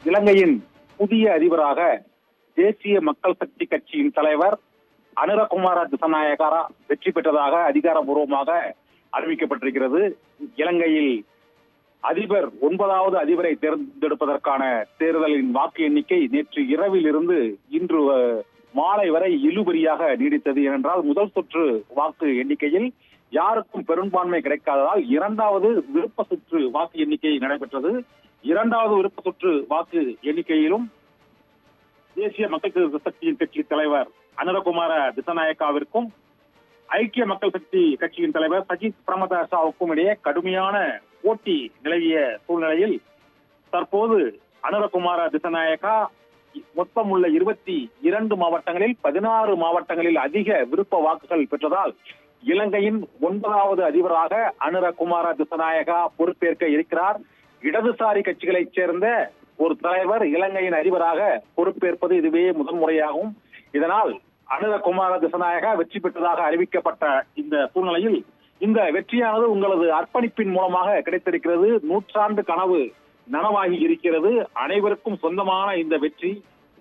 இலங்கையின் புதிய அதிபராக தேசிய மக்கள் சக்தி கட்சியின் தலைவர் அனுரகுமார திசாநாயக்கா வெற்றி பெற்றதாக அதிகாரப்பூர்வமாக அறிவிக்கப்பட்டிருக்கிறது. இலங்கையில் அதிபர் 9வது அதிபரை தேர்ந்தெடுப்பதற்கான தேர்தலின் வாக்கு எண்ணிக்கை நேற்று இரவில் இருந்து இன்று மாலை வரை இழுபறியாக நீடித்தது. ஏனென்றால் முதல் சுற்று வாக்கு எண்ணிக்கையில் யாருக்கும் பெரும்பான்மை கிடைக்காததால் 2வது விருப்ப சுற்று வாக்கு எண்ணிக்கை நடைபெற்றது. 2வது விருப்ப சுற்று வாக்கு எண்ணிக்கையிலும் தேசிய மக்கள் சக்தியின் கட்சி தலைவர் அனுரகுமார திசாநாயக்காவிற்கும் ஐக்கிய மக்கள் சக்தி கட்சியின் தலைவர் சஜித் பிரேமதாசவுக்கும் இடையே கடுமையான போட்டி நிலவிய சூழ்நிலையில் தற்போது அனுரகுமார திசாநாயக்கா மொத்தம் உள்ள 22 மாவட்டங்களில் 16 மாவட்டங்களில் அதிக விருப்ப வாக்குகள் பெற்றதால் இலங்கையின் 9வது அதிபராக அனுரகுமார திசாநாயக்கா பொறுப்பேற்க இருக்கிறார். இடதுசாரி கட்சிகளைச் சேர்ந்த ஒரு தலைவர் இலங்கையின் அதிபராக பொறுப்பேற்பது இதுவே முதன்முறையாகும். இதனால் அனுரகுமார திசாநாயக்கா வெற்றி பெற்றதாக அறிவிக்கப்பட்ட இந்த சூழ்நிலையில் இந்த வெற்றியானது உங்களது அர்ப்பணிப்பின் மூலமாக கிடைத்திருக்கிறது. 100 கனவு நனவாகி இருக்கிறது. அனைவருக்கும் சொந்தமான இந்த வெற்றி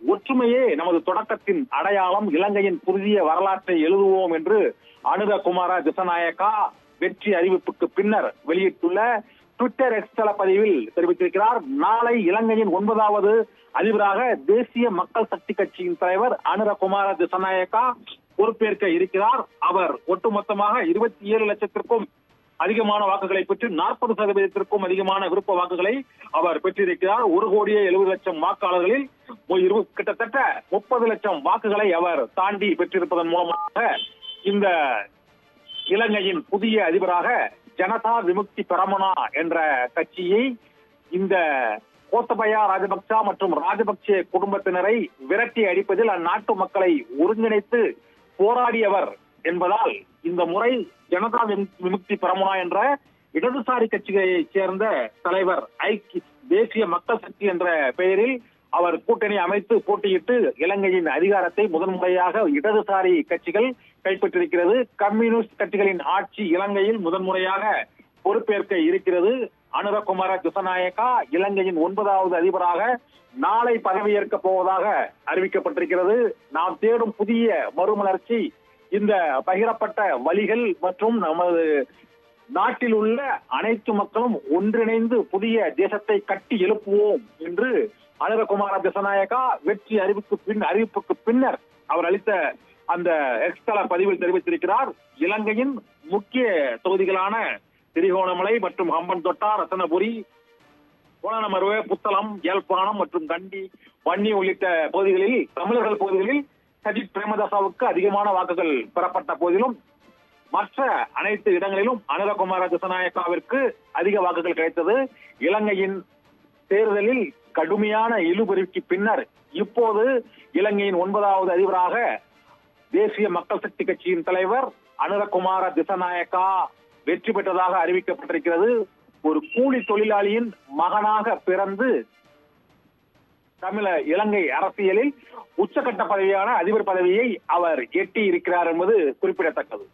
ஒற்றுமையே நமது தொடக்கத்தின் அடையாளம். இலங்கையின் புதிய வரலாற்றை எழுதுவோம் என்று அனுரகுமார திசாநாயக்கா வெற்றி அறிவிப்புக்கு பின்னர் வெளியிட்டுள்ள ட்விட்டர் எக்ஸ் பதிவில் தெரிவித்திருக்கிறார். நாளை இலங்கையின் 9வது அதிபராக தேசிய மக்கள் சக்தி கட்சியின் தலைவர் அனுரகுமார திசாநாயக்கா பொறுப்பேற்க இருக்கிறார். அவர் ஒட்டுமொத்தமாக 27 லட்சத்திற்கும் அதிகமான வாக்குகளை பெற்று 40% அதிகமான விருப்ப வாக்குகளை அவர் பெற்றிருக்கிறார். 1,70,00,000 வாக்காளர்களில் கிட்டத்தட்ட 30 லட்சம் வாக்குகளை அவர் தாண்டி பெற்றிருப்பதன் மூலமாக இந்த இலங்கையின் புதிய அதிபராக ஜனதா விமுக்தி பெரமுனா என்ற கட்சியை இந்த கோத்தபயா ராஜபக்சா மற்றும் ராஜபக்சே குடும்பத்தினரை விரட்டி அடிப்பதில் அந்நாட்டு மக்களை ஒருங்கிணைத்து போராடியவர் என்பதால் இந்த முறை ஜனதா விமுக்தி பெரமுனா என்ற இடதுசாரி கட்சிகளைச் சேர்ந்த தலைவர் தேசிய மக்கள் சக்தி என்ற பெயரில் அவர் கூட்டணி அமைத்து போட்டியிட்டு இலங்கையின் அதிகாரத்தை முதன்முறையாக இடதுசாரி கட்சிகள் கைப்பற்றிருக்கிறது. கம்யூனிஸ்ட் கட்சிகளின் ஆட்சி இலங்கையில் முதன்முறையாக பொறுப்பேற்க இருக்கிறது. அனுரகுமார திசாநாயக்கா இலங்கையின் 9வது அதிபராக நாளை பதவியேற்க போவதாக அறிவிக்கப்பட்டிருக்கிறது. நாம் தேடும் புதிய மறுமலர்ச்சி இந்த பகிரப்பட்ட வழிகள் மற்றும் நமது நாட்டில் உள்ள அனைத்து மக்களும் ஒன்றிணைந்து புதிய தேசத்தை கட்டி எழுப்புவோம் என்று அனுரகுமார திசாநாயக்கா வெற்றி அறிவிப்புக்கு பின்னர் அவர் அளித்த அந்த எக்ஸ் பதிவில் தெரிவித்திருக்கிறார். இலங்கையின் முக்கிய தொகுதிகளான திரிகோணமலை மற்றும் ஹம்பன்தோட்டா, ரத்தனபுரி, கோணமருவே, புத்தளம், யாழ்ப்பாணம் மற்றும் கண்டி, வன்னி உள்ளிட்ட பகுதிகளில் தமிழர்கள் பகுதிகளில் சஜித் பிரேமதாசவுக்கு அதிகமான வாக்குகள் பெறப்பட்ட போதிலும் மற்ற அனைத்து இடங்களிலும் அனுரகுமார திசாநாயக்காவிற்கு அதிக வாக்குகள் கிடைத்தது. இலங்கையின் தேர்தலில் கடுமையான இழுபறிக்கு பின்னர் இப்போது இலங்கையின் 9வது அதிபராக தேசிய மக்கள் சக்தி கட்சியின் தலைவர் அனுரகுமார திசாநாயக்கா வெற்றி பெற்றதாக அறிவிக்கப்பட்டிருக்கிறது. ஒரு கூலி தொழிலாளியின் மகனாக பிறந்து இலங்கை அரசியலில் உச்சகட்ட பதவியான அதிபர் பதவியை அவர் எட்டி இருக்கிறார் என்பது குறிப்பிடத்தக்கது.